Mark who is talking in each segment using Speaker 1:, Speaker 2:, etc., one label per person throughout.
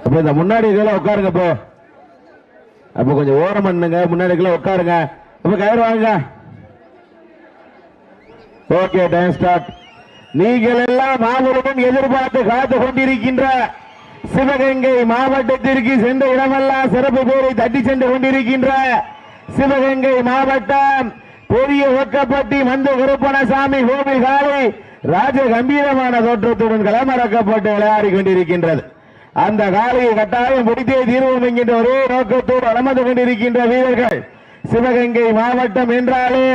Speaker 1: அப்ப இந்த முன்னாடி உட்காருங்க. இப்போ அப்ப கொஞ்சம் ஓரம் பண்ணுங்க, முன்னாடி உட்காருங்க. அப்ப கயிறு வாங்க. Okay, time start. நீங்கள் எல்லாம் மாபெரும் எதிர்பார்த்து காத்து கொண்டிருக்கின்ற சிவகங்கை மாவட்டத்திற்கு சென்ற இடமெல்லாம் சிறப்பு பேரை தட்டி சென்று கொண்டிருக்கின்ற சிவகங்கை மாவட்டம் பெரிய ஒக்கப்பட்டி மந்த கருப்பணசாமி கோவில் காலை ராஜ கம்பீரமான தோற்றத்துடன் களமிறக்கப்பட்டு விளையாடி கொண்டிருக்கின்றது. அந்த காலையை கட்டாயம் முடித்தே தீர்வோம் என்கின்ற ஒரே நோக்கத்தோடு அமர்ந்து கொண்டிருக்கின்ற வீரர்கள் சிவகங்கை மாவட்டம் என்றாலே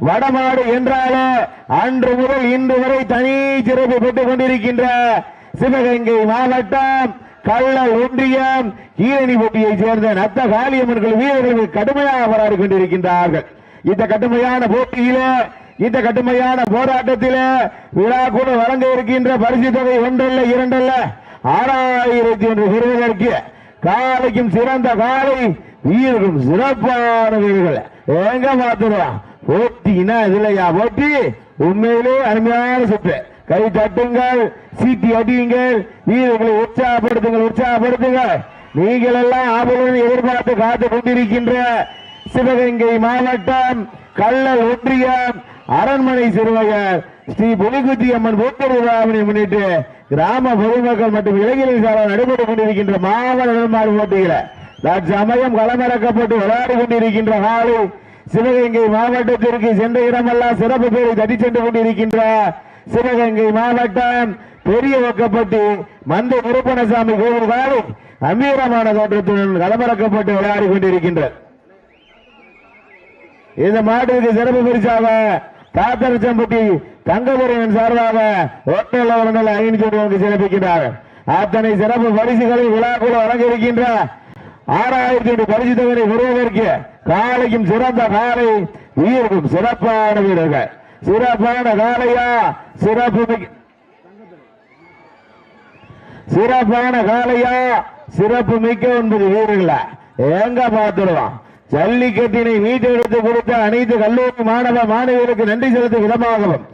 Speaker 1: வடமாடு என்றாலே அன்று முதல் இன்று வரை தனி சிறப்பு பெற்றுக் கொண்டிருக்கின்ற சிவகங்கை மாவட்டம் கள்ளல் ஒன்றியம் ஈரணிப்பட்டியை சேர்ந்த நத்த காளியம்மன்கள் வீரர்கள் கடுமையாக போராடி கொண்டிருக்கின்றார்கள். இந்த கடுமையான போட்டியில, இந்த கடுமையான போராட்டத்திலே விழா கூட வழங்க இருக்கின்ற பரிசு தொகை ஒன்றல்ல இரண்டல்ல 6000 பெறுவதற்கு காலைக்கும் சிறந்த காலை வீரர்களும் சிறப்பான வீரர்கள் எங்க மாத்துறோம் போட்டினா இதுலையா போட்டி உண்மையிலே அருமையான சுற்று. கை தட்டுங்கள், சீட்டி அடியுங்கள், வீரர்களை உற்சாகப்படுத்துங்கள். நீங்கள் எல்லாம் ஆவலுடன் எதிர்பார்த்து காத்து கொண்டிருக்கின்ற சிவகங்கை மாவட்டம் கள்ளல் ஒன்றியம் அரண்மனை சிறுவகர் ஸ்ரீ புலிகுத்தி அம்மன் போட்டர் விழாவினை முன்னிட்டு கிராம பொதுமக்கள் மற்றும் இளைஞர்கள் சார்பாக நடைபெற்றுக் கொண்டிருக்கின்ற மாவட்ட போட்டிகளை தற்சமயம் களமிறக்கப்பட்டு விளையாடி கொண்டிருக்கின்ற காலை சிவகங்கை மாவட்டத்திற்கு சென்ற இடமெல்லாம் சிறப்பு பேரை தட்டி சென்று கொண்டிருக்கின்ற சிவகங்கை மாவட்டம் பெரிய ஒக்கப்பட்டி மந்த கருப்பணசாமி கோவில் காலை அமீரமான தோற்றத்துடன் களமிறக்கப்பட்டு விளையாடி கொண்டிருக்கின்றார். இந்த மாட்டுக்கு சிறப்பு பரிசாக காத்தரச்சம்பட்டி தங்கபுரையின் சார்பாக ஓட்டல் 500 சிறப்பிக்கின்றார்கள். அத்தனை சிறப்பு பரிசுகளை விழாக்குழு வழங்க இருக்கின்ற 6000 பரிசு தொகை பெறுவதற்கு காலையும் சிறந்த காலை வீரர்களும் சிறப்பான வீரர்கள். சிறப்பான காலையா சிறப்பான காலையா சிறப்பு மிக்க 9 வீரர்கள எங்க பார்த்துடுவான். ஜல்லிக்கட்டினை மீட்டெடுத்து கொடுத்த அனைத்து கல்லூரி மாணவ மாணவியருக்கு நன்றி செலுத்தும் விதமாகவும்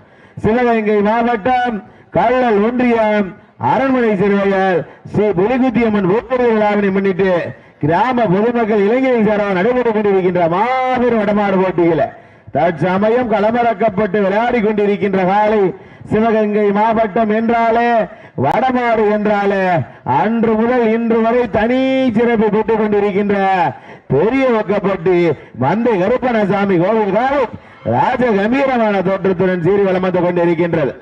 Speaker 1: சிவகங்கை மாவட்டம் கள்ளல் ஒன்றியம் அரண்மனை சிறுவர்கள் ஸ்ரீ புலிகுத்தி அம்மன் ஒவ்வொரு விழாவினை முன்னிட்டு கிராம பொதுமக்கள் இளைஞர்கள் சார்பாக நடைபெற்றுக் கொண்டிருக்கின்ற மாபெரும் வடமாடு போட்டிகளை தற்சமயம் களமிறக்கப்பட்டு விளையாடி கொண்டிருக்கின்ற காலை சிவகங்கை மாவட்டம் என்றாலே வடமாடு என்றாலே அன்று முதல் இன்று வரை தனி சிறப்பு பெற்றுக் கொண்டிருக்கின்ற பெரிய ஒக்கப்பட்டி மந்தை கருப்பணசாமி கோவில் காலை ராஜ கம்பீரமான தோற்றத்துடன் சீறி வளர்ந்து கொண்டிருக்கின்றது.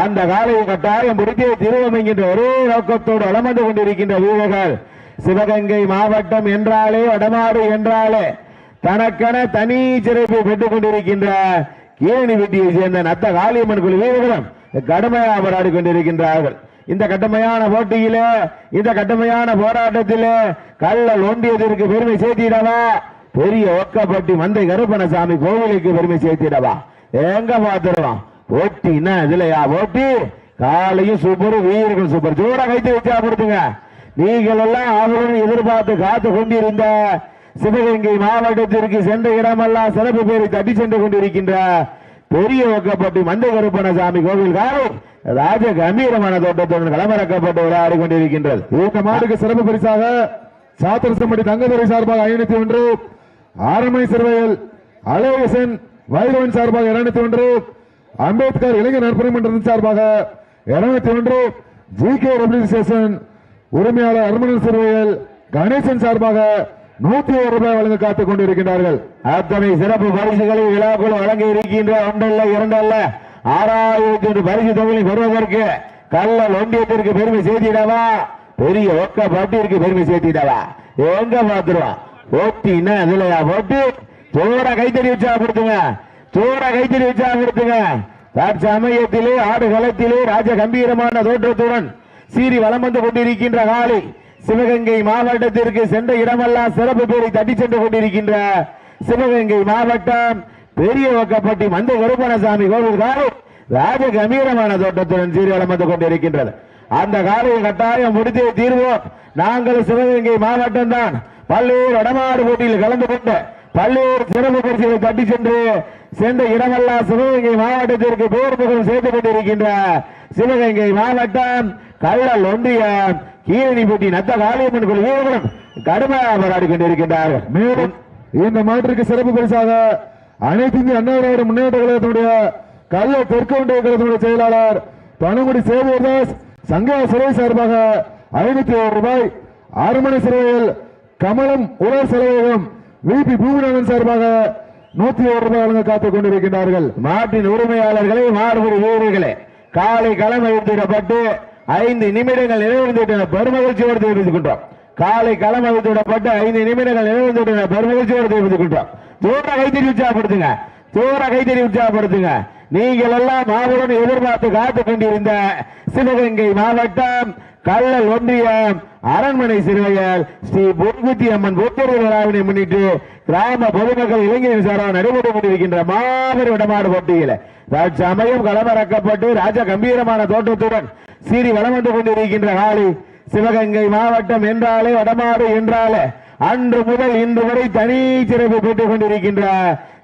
Speaker 1: அந்த காலையை கட்டாயம் முடித்தே திருவம் என்கின்ற ஒரே நோக்கத்தோடு வளர்ந்து கொண்டிருக்கின்ற வீரர்கள் சிவகங்கை மாவட்டம் என்றாலே வடமாடு என்றாலே தனக்கென தனி சிறப்பை பெற்றுக் கொண்டிருக்கின்ற கீரணிப்பட்டியை சேர்ந்த நத்த காளியம்மன் குழு வீரர்களும் கடுமையாக போராடி கொண்டிருக்கின்றார்கள். இந்த கடுமையான போட்டியிலே, இந்த கடுமையான போராட்டத்திலே கள்ளல் ஒன்றியத்திற்கு பெருமை சேர்த்திடவா, பெரிய ஒக்கப்பட்டி மந்தை கருப்பணசாமி கோவிலுக்கு பெருமை சேர்த்திடவா, எங்க பார்த்துருவான் போட்டின்னா இதுலையா போட்டி. காலையும் சூப்பர், வீரர்கள் சூப்பர், ஜோட கைத்து வச்சா கொடுத்துங்க. நீங்கள் எல்லாம் அவருடன் எதிர்பார்த்து காத்து கொண்டிருந்த சிவகங்கை மாவட்டத்திற்கு சென்ற இடமெல்லாம் சிறப்பு பேரை தட்டி சென்று கொண்டிருக்கின்ற பெரிய ஒக்கப்பட்டி மந்தை கருப்பணசாமி கோவில் காலை ராஜ கம்பீரமான தோட்டத்துடன் களமிறக்கப்பட்டு விளையாடி கொண்டிருக்கின்றது.
Speaker 2: இந்த மாடுக்கு சிறப்பு பரிசாக சாத்திரசம்பட்டி தங்கதுரை சார்பாக 501, ஆரண்மனை சிறுவையில் அழகேசன் வைரவன் சார்பாக 201, அம்பேத்கர் இளைஞர் நற்பணி மன்றத்தின் சார்பாக 201, ஜி.கே. ரெப்ளிகேஷன் உரிமையாளர் அருமணன் சிறுவையில் கணேசன் சார்பாக 101 ரூபாய் வழங்க காத்துக் கொண்டிருக்கின்றார்கள்.
Speaker 1: அத்தனை சிறப்பு பரிசுகளை விழாக்குள் வழங்க இருக்கின்ற ஒன்றல்ல இரண்டல்ல 6000 பரிசு தொகை பெறுவதற்கு கள்ளல் ஒன்றியத்திற்கு பெருமை சேர்த்திடவா, பெரிய ஒக்கப்பட்டிற்கு பெருமை சேர்த்திடவா, எங்க பார்த்துருவான் போட்டின்னா இதுலையா போட்டி. சோட கைத்தறி உற்சாகப்படுத்துங்க, சோட கைத்தறி உற்சாகப்படுத்துங்க. தற்சமயத்திலே ஆடுகளத்திலே ராஜ கம்பீரமான தோற்றத்துடன் சீறி வலம் வந்து கொண்டிருக்கின்ற காலை சிவகங்கை மாவட்டத்திற்கு சென்ற இடமெல்லாம் சிறப்பு பேரை தட்டி சென்று கொண்டிருக்கின்ற சிவகங்கை மாவட்டம் பெரிய ஒக்கப்பட்டி மந்தை கருப்பணசாமி கோவில் காலை ராஜ கம்பீரமான தோட்டத்துடன் சீறி வலம் வந்து கொண்டிருக்கின்றது. அந்த காலையை கட்டாயம் முடித்தே தீர்வோம். நாங்கள் சிவகங்கை மாவட்டம் தான் பல்வேறு வடமாடு போட்டியில் கலந்து கொண்டு பல்வேறு சிறப்பு பரிசுகளை தட்டி சென்ற இடமெல்லாம் சிவகங்கை மாவட்டத்திற்கு பேர் புகழ் சேர்த்துக் கொண்டிருக்கின்ற சிவகங்கை மாவட்டம் கள்ளல் ஒன்றியம் கீழனிப்பட்டி நத்த காளியம்மன் கோயில் வீரர்களும் கடுமையாக போராடி கொண்டிருக்கின்றார்கள்.
Speaker 2: மேலும் இந்த மாட்டிற்கு சிறப்பு பரிசாக அனைத்து இந்திய அண்ணா திராவிட முன்னேற்ற கழகத்தினுடைய கள்ள தெற்கு ஒன்றிய கழகத்தினுடைய செயலாளர் பனங்குடி சேவியர்தாஸ் சங்க சிறை சார்பாக 501 ரூபாய், அரண்மனை சிறையில் கமலம் உலர் செலவகம் விபி பூமிநாதன் சார்பாக 101 ரூபாய் வழங்க காத்துக் கொண்டிருக்கின்றார்கள்.
Speaker 1: மாட்டின் உரிமையாளர்களை மாடுபடி வீரர்களே காலை களம் அவிழ்த்திடப்பட்டு 5 நிமிடங்கள் நிறைவேறிவிட்டன. பெருமகிழ்ச்சியோடு தெரிவித்துக் கொண்டோம். காலை களம் அவிழ்த்திடப்பட்டு 5 நிமிடங்கள் நிறைவேறிவிட்டன. பெருமகிழ்ச்சியோடு தெரிவித்துக் கொண்டோம். ஜோர கைத்தறி உற்சாகப்படுத்துங்க, ஜோர கைத்தறி உற்சாகப்படுத்துங்க. நீங்கள் எல்லாம் மாவுடன் எதிர்பார்த்து காத்துக் கொண்டிருந்த சிவகங்கை மாவட்டம் கள்ளல் ஒன்றியம் அரண்மனை சிறுவையல் ஸ்ரீ பொன்குத்தி அம்மன் பொத்தரி விழாவினை முன்னிட்டு கிராம பொதுமக்கள் இளைஞர் சார்பாக நடைபெற்றுக் கொண்டிருக்கின்ற மாபெரும் இடமாடு போட்டியில் தற்சமயம் களமிறக்கப்பட்டு ராஜ கம்பீரமான தோற்றத்துடன் சீறி வலம் வந்து கொண்டிருக்கின்ற காலை சிவகங்கை மாவட்டம் என்றாலே வடமாடு என்றாலே அன்று முதல் இன்று வரை தனி சிறப்பு பெற்றுக் கொண்டிருக்கின்ற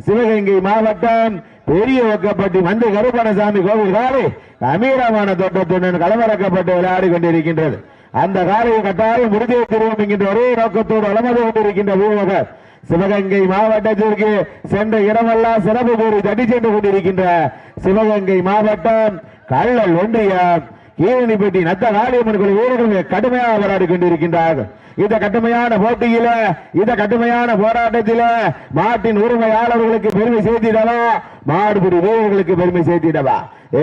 Speaker 1: சிவகங்கை மாவட்டம் பெரிய ஒக்கப்பட்டி மந்து கருப்பணசாமி கோவில் காலை அமீரமான தோட்டத்துடன் களமிறக்கப்பட்டு விளையாடி கொண்டிருக்கின்றது. அந்த காலையை கட்டாயம் முடிவு திருவோம் என்கின்ற ஒரே நோக்கத்தோடு வளமந்து கொண்டிருக்கின்ற வீரர்கள் சிவகங்கை மாவட்டத்திற்கு சென்ற இடமெல்லாம் சிறப்பு கூறி தட்டி சென்று கொண்டிருக்கின்ற சிவகங்கை மாவட்டம் கள்ளல் ஒன்றியம் கீழனிப்பட்டி நத்த காளியம்மன் கோயில் வீரர்கள் கடுமையாக போராடி கொண்டிருக்கின்றார்கள். இந்த கடுமையான போட்டியில இந்த கடுமையான போராட்டத்தில மாட்டின் உரிமையாளர்களுக்கு பெருமை சேர்த்திடவா, மாடுபிடி வீரர்களுக்கு பெருமை சேர்த்திடவா,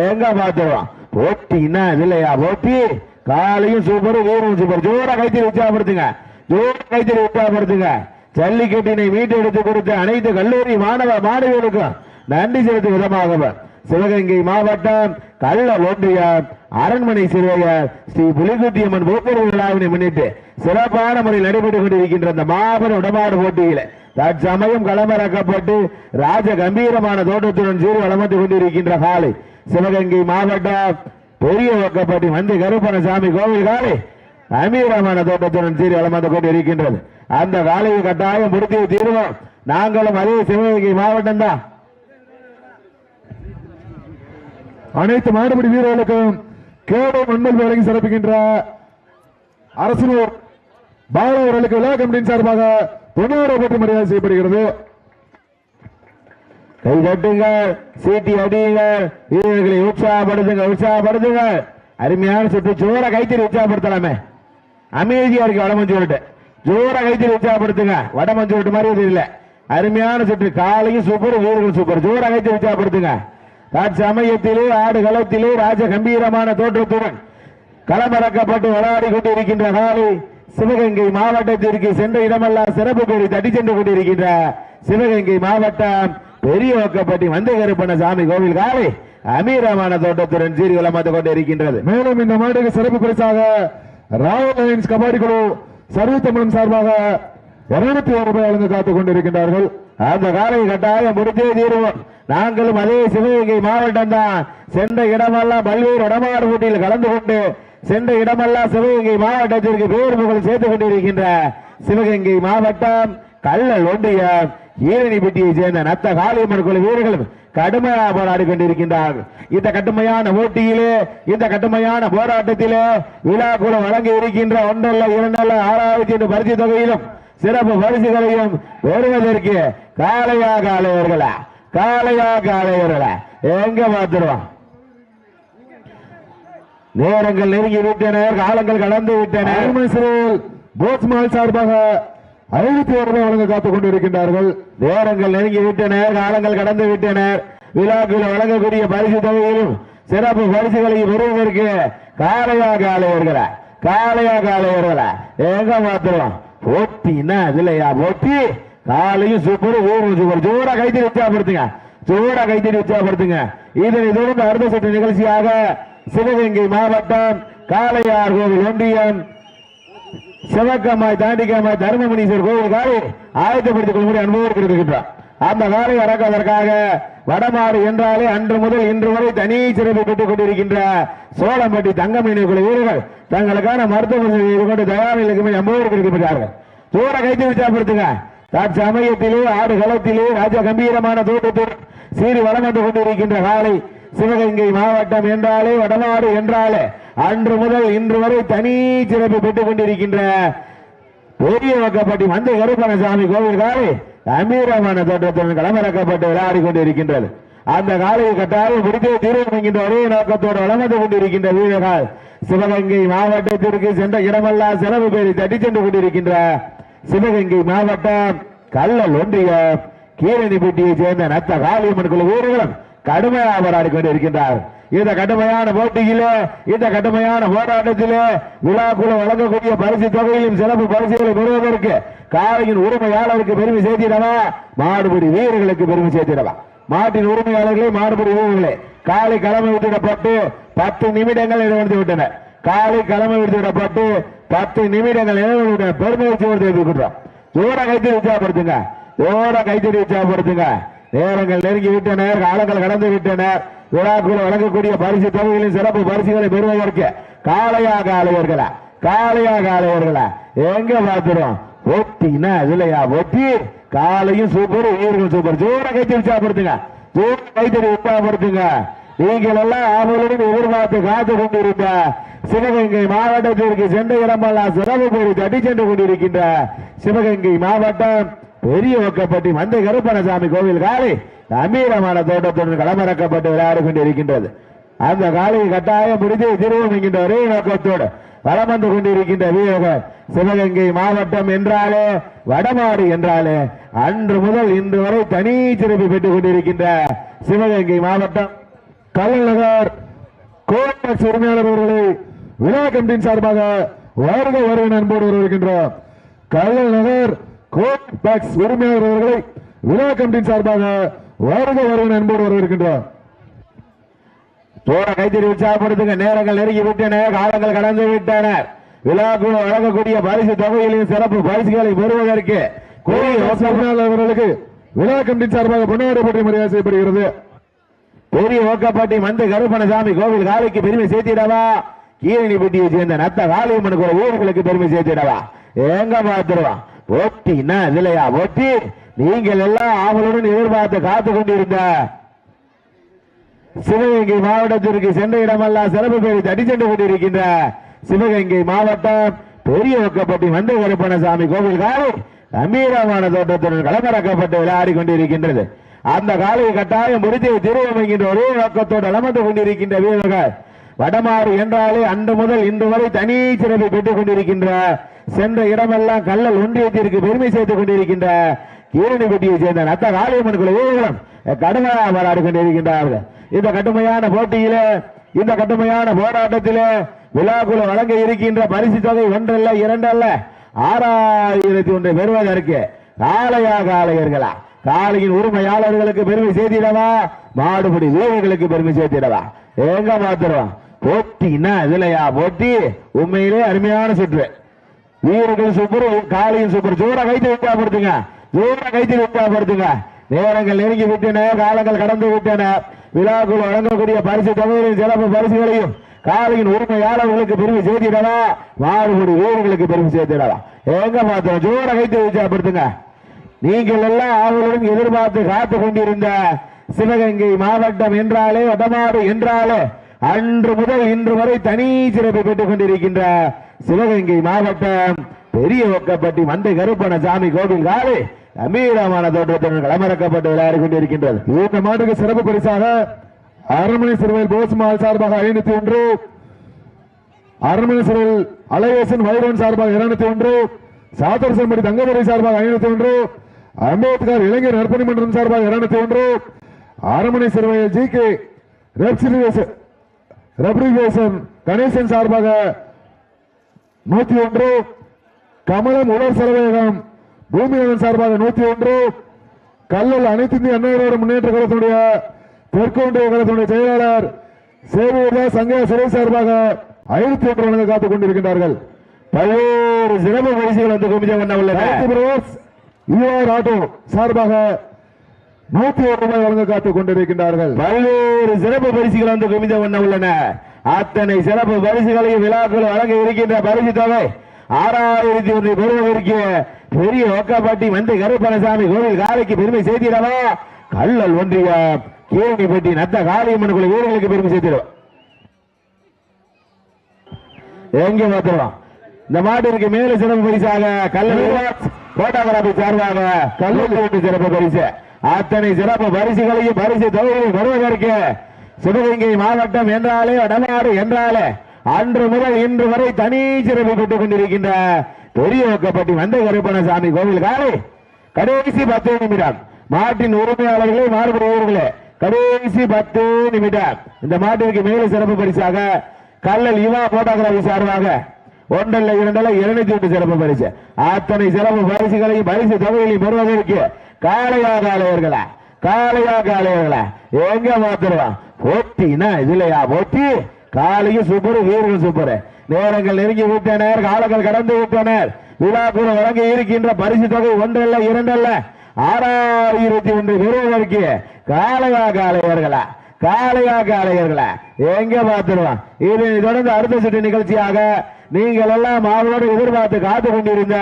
Speaker 1: எங்க பார்த்துருவோம் போட்டின்னா இல்லையா? போட்டி காலையும் சூப்பர், வீரரும் சூப்பர். ஜோர கைத்தறி உற்சாகப்படுத்துங்க, ஜோர கைத்தறி உற்சாகப்படுத்துங்க. ஜல்லிக்கட்டினை மீட்டெடுத்து கொடுத்த அனைத்து கல்லூரி மாணவ மாணவிகளுக்கும் நன்றி செலுத்தும் விதமாக சிவகங்கை மாவட்டம் கள்ளல் ஒன்றியம் அரண்மனை சிறுவையர் ஸ்ரீ புலிகுட்டி அம்மன் போக்குவரத்து விழாவினை முன்னிட்டு சிறப்பான முறையில் நடைபெற்றுக் கொண்டிருக்கின்ற அந்த மாபெரும் உடமாடு போட்டியில் தற்சமயம் களமிறக்கப்பட்டு ராஜ கம்பீரமான தோட்டத்துடன் சீறி வலம் வந்து கொண்டிருக்கின்ற காலை சிவகங்கை மாவட்டம் பெரிய ஒக்கப்பட்டி மந்தி கருப்பணசாமி கோவில் காலை அமீரமான தோட்டத்துடன் சீறி வலம் வந்து கொண்டிருக்கின்றது. அந்த காலையை கட்டாயம் முடித்து தீர்வோம். நாங்களும் அதே சிவகங்கை மாவட்டம் தான்.
Speaker 2: அனைத்து மாடுபிடி வீரர்களுக்கும் கேடை மண்மல் வழங்கி சிறப்புகின்ற அரசூர் பாலா அவர்களுக்கு விழா கமிட்டியின் சார்பாக பொன்னாடை போட்டு மரியாதை செய்யப்படுகிறது.
Speaker 1: கை தட்டுங்கள், சீட்டி அடியுங்கள், வீரர்களை உற்சாகப்படுத்துங்க, உற்சாகப்படுத்துங்க. அருமையான சுற்று ஜோர கைத்தறி உற்சாகப்படுத்தலாமே, அமைதியா இருக்கு வடமஞ்சு விட்டு ஜோர கைத்தறி உற்சாகப்படுத்துங்க. வடமஞ்சு விட்டு மாதிரி தெரியல, அருமையான சுற்று. காலையும் சூப்பர், வீரர்கள் சூப்பர். ஜோர கைத்தறி உற்சாகப்படுத்துங்க. தற்சமயத்திலே ஆடு களத்திலே ராஜ கம்பீரமான தோற்றத்துடன் களமிறக்கப்பட்டு விளையாடி கொண்டிருக்கின்ற காலை சிவகங்கை மாவட்டத்திற்கு சென்ற இடமெல்லாம் சிறப்பு பேரை தட்டி சென்று கொண்டிருக்கின்ற சிவகங்கை மாவட்டம் பெரிய ஒக்கப்பட்டி மந்தை கருப்பணசாமி கோவில் காலை அமீரமான தோட்டத்துடன் சீரி வலம் வந்து கொண்டிருக்கின்றது.
Speaker 2: மேலும் இந்த மாட்டுக்கு சிறப்பு பரிசாக ராயல் லைன்ஸ் கபாடி குழு சர்வத்தமிழம் சார்பாக 201 ரூபாய் வழங்க காத்துக் கொண்டிருக்கின்றார்கள்.
Speaker 1: அந்த காலை கட்டாயம் முடித்தே தீர்வோம். நாங்களும் அதே சிவகங்கை மாவட்டம் தான். சென்ற இடமெல்லாம் பல்வேறு இடமாடு போட்டியில் கலந்து கொண்டு சென்ற இடமெல்லாம் சிவகங்கை மாவட்டத்திற்கு பேர் புகழ் சேர்த்துக் கொண்டிருக்கின்ற சிவகங்கை மாவட்டம் கள்ளல் ஒன்றியம் ஈரணிப்பட்டியை சேர்ந்த நத்த காளியம்மன் கோயில் வீரர்களும் கடுமையாக போராடி கொண்டிருக்கின்றார்கள். இந்த கடுமையான போட்டியிலே இந்த கடுமையான போராட்டத்திலே விழா கூட வழங்கி இருக்கின்ற 1 அல்ல 2 அல்ல 6000 பரிசு தொகையிலும் சிறப்பு பரிசுகளையும் பெறுவதற்கு காளையா காளையர்களா எங்க பார்த்துருவோம். நேரங்கள் நெருங்கி விட்டன, காலங்கள் கடந்து விட்டன.
Speaker 2: போட்ஸ்மால் சார்பாக 501 ரூபாய் வழங்க காத்துக் கொண்டிருக்கின்றார்கள்.
Speaker 1: நேரங்கள் நெருங்கி விட்டன, காலங்கள் கடந்து விட்டன. விழாக்கள் வழங்கக்கூடிய பரிசு தொகையிலும் சிறப்பு பரிசுகளை பெறுவதற்கு காளையா காளையர்களா எங்க பார்த்துருவோம். போட்டின்னா இல்லையா? போட்டி காலையும் சூப்பர், ஊரும் சூப்பர். ஜோரா கைத்தறி உற்சாகப்படுத்துங்க, ஜோரா கைத்தறி உற்சாகப்படுத்துங்க. இதனை தொடர்ந்து அடுத்த சுற்று நிகழ்ச்சியாக சிவகங்கை மாவட்டம் காளையார் கோவில் ஒன்றியம் சிவக்கம்மாய் தாண்டிக்கம்மாய் தர்மமணீஸ்வர் கோவில் காலை ஆயத்தப்படுத்திக் கொள்ளும்படி அனுபவம் கொடுக்கின்றார். அந்த காலை அடக்குவதற்காக வடமாடு என்றாலே அன்று முதல் இன்று வரை தனி சிறப்பு பெற்றுக் கொண்டிருக்கின்ற சோளம்பட்டி தங்கமணி குழு வீரர்கள் தங்களுக்கான மருத்துவ வசதி கொண்டு தயாரிலுக்குமே அனுபவம் கொடுக்கின்றார்கள். ஜோர கைத்தறி உற்சாகப்படுத்துங்க. தற்சமயத்திலே ஆடு களத்திலே ராஜ கம்பீரமான தோட்டத்தில் சீறி வலம் வந்து கொண்டிருக்கின்ற காலை சிவகங்கை மாவட்டம் என்றாலே வடமாடு என்றாலே அன்று முதல் இன்று வரை தனி சிறப்பு பெற்றுக் கொண்டிருக்கின்ற பெரிய வக்கப்பட்டி மந்தை கருப்பணசாமி கோவில் காலை அமீரமான தோட்டத்துடன் களமிறக்கப்பட்டு விளையாடி கொண்டிருக்கின்றது. அந்த காலையை கட்டாயம் முடித்து தீர்வு என்கின்ற ஒரே நோக்கத்தோடு வளர்ந்து கொண்டிருக்கின்ற வீரர்கள் சிவகங்கை மாவட்டத்திற்கு சென்ற இடமெல்லாம் சிறப்பு பேரை தட்டி சென்று கொண்டிருக்கின்ற சிவகங்கை மாவட்டம் கல்லல் ஒன்றிய கீரணிப்பட்டியை சேர்ந்த நத்த காளியம்மன் குழு வீரர்களும் கடுமையாக போராடி கொண்டிருக்கின்றார். இந்த கடுமையான போட்டியிலே இந்த கடுமையான போராட்டத்திலே விழாக்குழு வழங்கக்கூடிய பரிசு தொகையிலும் சிறப்பு பரிசுகளை பெறுவதற்கு காளையின் உரிமையாளருக்கு பெருமை சேர்த்திடவா மாடுபிடி வீரர்களுக்கு பெருமை சேர்த்திடவா மாட்டின் உரிமையாளர்களே மாடுபிடி வீரர்களே காலை களமை விட்டுவிடப்பட்டு 10 நிமிடங்கள் நிறைவடைந்து விட்டன. காலை களமை விட்டுவிடப்பட்டு 10 நிமிடங்கள் நிறைவடைந்து பெருமை வச்சு ஜோர கைத்தறி உற்சாகப்படுத்துங்க ஜோர கைத்தறி உற்சாகப்படுத்துங்க. நேரங்கள் நெருங்கி விட்டனர், காலங்கள் கடந்து விட்டனர். விழாக்குழு வழங்கக்கூடிய பரிசு தொகைகளின் சிறப்பு பரிசுகளை பெறுவதற்கு காளையாக ஆளையவர்களா எங்க பார்த்துடும் ஒட்டினா இல்லையா ஒட்டி காலையும் சூப்பர் வீரர்கள் சூப்பர். ஜோர கைத்தறி உற்சாகப்படுத்துங்க ஜோர கைத்தறி உற்சாகப்படுத்துங்க. நீங்கள் எல்லாம் ஆவலுடன் எதிர்பார்த்து காத்து கொண்டிருந்த சிவகங்கை மாவட்டத்திற்கு சென்ற இடமெல்லாம் சிறப்பு பேரி தட்டி சென்று கொண்டிருக்கின்ற சிவகங்கை மாவட்டம் பெரிய ஒக்கப்பட்டி மந்தை கருப்பணசாமி கோவில் காலை அமீரமான தோட்டத்துடன் களமிறக்கப்பட்டு விளையாடி கொண்டிருக்கின்றது. அந்த காலையை கட்டாயம் முடித்து திருவம் என்கின்ற ஒரே நோக்கத்தோடு வலம் வந்து கொண்டிருக்கின்ற வீரர்கள் சிவகங்கை மாவட்டம் என்றாலே வடமாடு என்றாலே அன்று முதல் இன்று வரை தனி சிறப்பு பெற்றுக் கொண்டிருக்கின்ற சிவகங்கை மாவட்டம் கல்லநகர் கோட்டக்ஸ் உரிமையாளர் அவர்களை விழா கமிட்டியின் சார்பாக வருகை அன்போடு வருகின்றோம். கல்லநகர் கோட்டக்ஸ் உரிமையாளர் அவர்களை விழா கமிட்டியின் சார்பாக வருகை அன்போடு வருகின்றோம். தோட கைத்தறி உற்சாகப்படுத்துங்க. நேரங்கள் நெருங்கி விட்டன, காலங்கள் கடந்து விட்டன. விழாக்குழு வழங்கக்கூடிய பரிசு தொகையிலும் சிறப்பு பரிசுகளை பெறுவதற்கு அவர்களுக்கு விழா கமிட்டியின் சார்பாக பொன்னாடை போட்டி மரியாதை செய்யப்படுகிறது. பெரிய ஓக்கப்பட்டி மந்தை கருப்பணசாமி கோவில் காலைக்கு பெருமை சேர்த்திடவா கீரணிப்பட்டியை சேர்ந்த நத்த காளியம்மன் ஊர்களுக்கு பெருமை சேர்த்திடவா எங்க பார்த்துருவா போட்டினா இல்லையா போட்டி. நீங்கள் எல்லாம் ஆவலுடன் எதிர்பார்த்து காத்து கொண்டிருந்த சிவகங்கை மாவட்டத்திற்கு சென்ற இடமெல்லாம் சிறப்பு பேரை தட்டி சென்று கொண்டிருக்கின்ற சிவகங்கை மாவட்டம் பெரிய ஒக்கப்பட்டி மந்தை கருப்பணசாமி கோவில் காலை அமீரமான தோட்டத்துடன் களமிறக்கப்பட்டு விளையாடி கொண்டிருக்கின்றது. அந்த காலையை கட்டாயம் முடித்து திருவம் என்கின்ற ஒரே நோக்கத்தோடு அலமந்து கொண்டிருக்கின்ற வீரர்கள் வடமாறு என்றாலே அன்று முதல் இன்று வரை தனி சிறப்பை பெற்றுக் கொண்டிருக்கின்ற சென்ற இடமெல்லாம் கல்லல் ஒன்றியத்திற்கு பெருமை சேர்த்துக் கொண்டிருக்கின்ற கீரணிப்பட்டியை சேர்ந்த நத்த காளியம்மன் குழு வீரர்களும் கடுமையாக போராடி கொண்டிருக்கின்றார்கள். இந்த கடுமையான போட்டியிலே இந்த கடுமையான போராட்டத்திலே விழாக்குழு வழங்க இருக்கின்ற பரிசு தொகை ஒன்றல்ல இரண்டல்ல 6001 பெறுவதற்கு ஆளையர்களா காளையின் உரிமையாளர்களுக்கு பெருமை சேர்த்திடவா மாடுபிடி வீரர்களுக்கு பெருமை சேர்த்திடவா எங்க மாத்திரம் போட்டினா இதுலையா போட்டி உண்மையிலே அருமையான சுற்று. வீரர்கள் சூப்பர், காளையின் சூப்பர். ஜோர கைத்து விட்டாப்படுத்துங்க ஜோர கைத்து விட்டாப்படுத்துங்க. நேரங்கள் நெருங்கி விட்டன, காலங்கள் கடந்து விட்டன. விழாக்குழு வழங்கக்கூடிய பரிசு தொகையின் சிறப்பு பரிசுகளையும் காளையின் உரிமையாளர்களுக்கு பெருமை சேர்த்திடவா மாடுபிடி வீரர்களுக்கு பெருமை சேர்த்திடவா எங்க மாத்திரம் ஜோர கைத்து விட்டாப்படுத்துங்க. நீங்கள் எல்லாம் ஆவலுடன் எதிர்பார்த்து காத்து கொண்டிருந்த சிவகங்கை மாவட்டம் என்றாலே வடமாடு என்றாலே அன்று முதல் இன்று வரை தனி சிறப்பை பெற்றுக் கொண்டிருக்கின்ற சிவகங்கை மாவட்டம் பெரிய ஒக்கப்பட்டி மந்தை கருப்பணசாமி கோவில் காலை அமீரமான தோற்றத்துடன் களமிறக்கப்பட்டு விளையாடி கொண்டிருக்கின்றது.
Speaker 2: இந்த மாட்டுக்கு சிறப்பு பரிசாக அரண்மனை சிறுவையில் போஸ்மால் சார்பாக 501, அரண்மனை சிறுவையில் அழகேசன் வைரவன் சார்பாக 201, சாத்தரசம்படி தங்கமணி சார்பாக 501, அம்பேத்கர் இளைஞர் நற்பணி மன்றம் சார்பாக 201, அரண்மனை சிறுவையில் ஜி கே ரெப்ரிகேஷன் கணேசன் சார்பாக 101, கமலம் உலர் செலவேகம் பூமியவன் சார்பாக 101, கல்லல் அனைத்து இந்திய அண்ணா முன்னேற்ற கழகத்துடைய தெற்கு ஒன்றிய கழகத்துடைய செயலாளர் சேவூர்தாஸ் சங்க சுரேஷ் சார்பாக 501 வழங்க காத்துக் கொண்டிருக்கின்றார்கள்.
Speaker 1: பல்வேறு சிறப்பு பரிசுகள் வந்து குமிஞ்ச
Speaker 2: ஆட்டோ சார்பாக 101 ரூபாய் வழங்க காத்துக் கொண்டிருக்கின்றார்கள்.
Speaker 1: பல்வேறு சிறப்பு பரிசுகள் வந்து குமிஞ்ச வண்ண உள்ளன. அத்தனை சிறப்பு பரிசுகளையும் விழாக்கள் வழங்க இருக்கின்ற பரிசு தொகை 6001 பெறுவதற்கு பெரிய ஒக்கப்பட்டி மந்தை கருப்பணசாமி கோவில் காலைக்கு பெருமை செய்திடவா கல்லல் ஒன்றிய கீழனிப்பட்டி நத்த காளியம்மன் குழு வீரர்களுக்கு பெருமை சேர்த்திடும். எங்க மாத்திரம் இந்த மாட்டிற்கு மேல சிறப்பு பரிசாக போட்டோகிராபி சார்பாக கல்லூரி சிறப்பு பரிசு. அத்தனை சிறப்பு பரிசுகளையும் பரிசு தொகையை வருவதற்கு சிவகங்கை மாவட்டம் என்றாலே வடமாடு என்றாலே அன்று முதல் இன்று வரை தனி சிறப்பு பெற்றுக் கொண்டிருக்கின்ற பெரிய ஒக்கப்பட்டி வந்த கருப்பணசாமி கோவில் காலை கடைசி 10 நிமிடம். மாட்டின் உரிமையாளர்களே மாறுபடி வீரர்களே கடைசி 10 நிமிடம். இந்த மாட்டிற்கு மேல சிறப்பு பரிசாக கல்லல் யுவா போட்டோகிராபி சார்பாக 1 2 208 சிறப்பு பரிசு. அத்தனை சிறப்பு பரிசுகளையும் பரிசு தொகைகளையும் பெறுவதற்கு காளையா காளையர்களா எங்க மாத்திருவா போட்டினா இதுலையா போட்டி. காலையும் சூப்பர் வீரர்கள் சூப்பர். நேரங்கள் நெருங்கி விட்டனர், காலங்கள் கடந்து விட்டனர். விழாக்குழு வழங்கி இருக்கின்ற பரிசு தொகை 1 2 6001 பெறுவதற்கு காளையா காளையர்களா எங்க பார்த்துருவான். இதை தொடர்ந்து அடுத்த சுற்று நிகழ்ச்சியாக நீங்கள் எல்லாம் அவரோடு எதிர்பார்த்து காத்து கொண்டிருந்த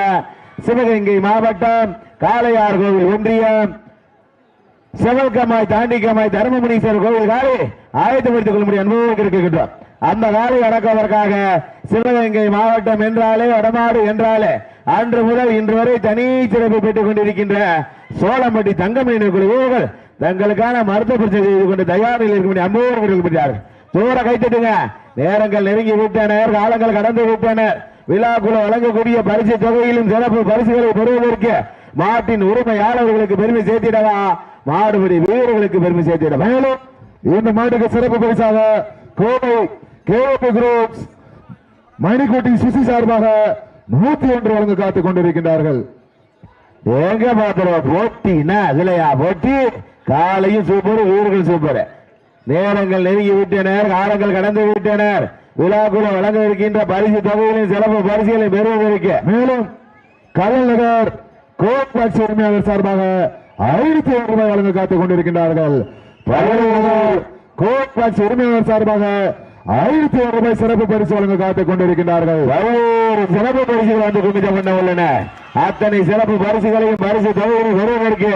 Speaker 1: சிவகங்கை மாவட்டம் காளையார் கோவில் ஒன்றியம் செவல்கமாய் தாண்டிக்கமாய் தர்மமுனீஸ்வரர் கோவில் காலை ஆயத்தப்படுத்திக் கொள்ள முடியும் அனுபவம் இருக்கின்றோம். அந்த காலை அடக்குவதற்காக சிவகங்கை மாவட்டம் என்றாலே வடமாடு என்றாலே அன்று முதல் இன்று வரை தனி சிறப்பு பெற்றுக் கொண்டிருக்கின்ற சோளம்பட்டி தங்கமீன் குழு வீரர்கள் தங்களுக்கான மருத்துவ பரிசை செய்து கொண்டு தயாரில் இருக்கக்கூடிய அனுபவம் தூர கைத்தட்டுங்க. நேரங்கள் நெருங்கி விட்டனர், காலங்கள் கடந்து விட்டனர். விழாக்குழு வழங்கக்கூடிய பரிசு தொகையிலும் சிறப்பு பரிசுகளை பெறுவதற்கு மாட்டின் உரிமையாளர்களுக்கு பெருமை சேர்த்திடவா மாடுபடி வீரர்களுக்கு பெருமை சேர்த்திட. மேலும் இந்த மாட்டுக்கு சிறப்பு பரிசாக கோவை கேஓபி குரூப்ஸ் மணிக்கோட்டி சுசி சார்பாக 101 வழங்க காத்துக் கொண்டிருக்கின்றார்கள். எங்க பாத்திரம் போட்டினா அதுலயா போட்டி. காலையும் சூப்பர் வீரர்கள் சூப்பர். நேரங்கள் நெருங்கி விட்டனர், காலங்கள் கடந்து விட்டனர். விழாக்குழு வழங்க இருக்கின்ற பரிசு தொகையிலும் சிறப்பு பரிசுகளை பெறுவதற்கு மேலும் கடல் நகர் கோட்பாட்சி உரிமையாளர் சார்பாக 501 ரூபாய் வழங்க காத்துக் கொண்டிருக்கின்றார்கள். கோட்பாட்சி உரிமையாளர் சார்பாக 501 ரூபாய் சிறப்பு பரிசு வழங்க காத்துக் கொண்டிருக்கின்றார்கள். சிறப்பு பரிசுகள் வந்து கொண்டு உள்ளன. அத்தனை சிறப்பு பரிசுகளையும் பரிசு தொகையிலும் பெறுவதற்கு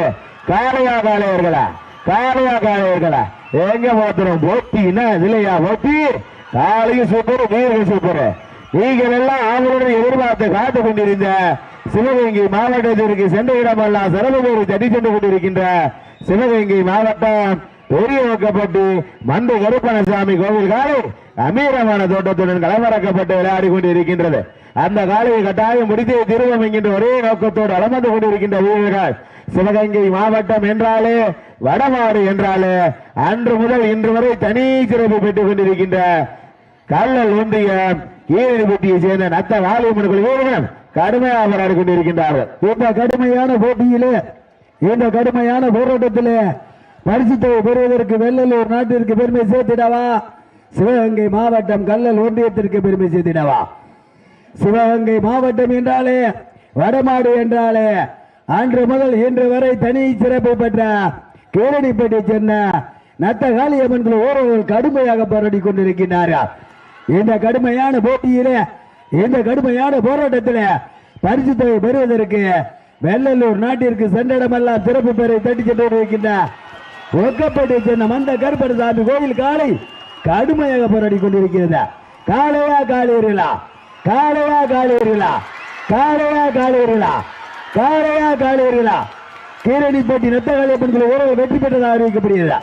Speaker 1: காளையா காளையர்களா எங்க மாத்திரம் போட்டினா இதுலையா போட்டி. காலையும் சூப்பர் வீரர்கள் சூப்பர். நீங்கள் எல்லாம் அவங்களுடன் எதிர்பார்த்து காத்துக் கொண்டிருந்த சிவகங்கை மாவட்டத்திற்கு சென்ற இடமெல்லாம் சிறப்பு பேரை தட்டி சென்று கொண்டிருக்கின்ற சிவகங்கை மாவட்டம் பெரிய ஒக்கப்பட்டி மந்தை கருப்பணசாமி கோவில் காலை அமீரமான தோட்டத்துடன் களமிறக்கப்பட்டு விளையாடி கொண்டிருக்கின்றது. அந்த காலையை கட்டாயம் முடித்து திருவம் என்கின்ற ஒரே நோக்கத்தோடு அலமந்து கொண்டிருக்கின்ற வீரர்கள் சிவகங்கை மாவட்டம் என்றாலே வடமாடு என்றாலே அன்று முதல் இன்று வரை தனி சிறப்பு பெற்றுக் கொண்டிருக்கின்ற கல்லல் ஒன்றியம் கீழனிப்பட்டியை சேர்ந்த நத்த காளியம்மன் வீரர்கள் கடுமையாக போராடி கொண்டிருக்கின்றார்கள். இந்த கடுமையான போட்டியிலே இந்த கடுமையான போராட்டத்திலே பரிசுத்தை பெறுவதற்கு வெள்ளலூர் நாட்டிற்கு பெருமை சேர்த்திடவா சிவகங்கை மாவட்டம் கல்லல் ஒன்றியத்திற்கு பெருமை சேர்த்திடவா. சிவகங்கை மாவட்டம் என்றாலே வடமாடு என்றாலே அன்று முதல் இன்று வரை தனி சிறப்பு பெற்ற கீழனிப்பட்டி சென்ன நத்த காளியம்மன் ஓரவர்கள் கடுமையாக போராடி கொண்டிருக்கின்றார்கள். இந்த கடுமையான போட்டியிலே இந்த கடுமையான போராட்டத்தில் பரிசு தொகை பெறுவதற்கு வெள்ளலூர் நாட்டிற்கு சென்றடமெல்லாம் சிறப்பு பெயரை தட்டி சென்று இருக்கின்ற ஒக்கப்பட்டி சென்ன மந்த கருப்பணசாமி கோவில் காலை கடுமையாக போராடி கொண்டிருக்கிறது. காளையா காளியர்களா காளையா காளியர்களா காளையா காளியர்களா காளையா காளியர்களா கீரணிப்பட்டி நத்த காளியம்மன் ஓரவர்கள் வெற்றி பெற்றதாக அறிவிக்கப்படுகிறது.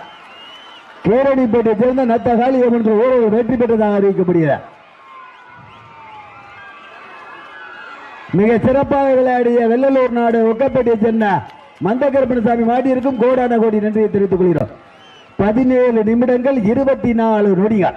Speaker 1: கீரணிப்பட்டியை சேர்ந்த நத்த காளியம்மன் ஓரவர்கள் வெற்றி பெற்றதாக அறிவிக்கப்படுகிறது. மிக சிறப்பாக விளையாடிய வெள்ளலூர் நாடு ஒக்கப்பட்டியை சேர்ந்த மந்த கருப்பணசாமி மாட்டியிருக்கும் கோடான கோடி நன்றியை தெரிவித்துக் கொள்கிறோம். 17 நிமிடங்கள் 24 நொடிகள்.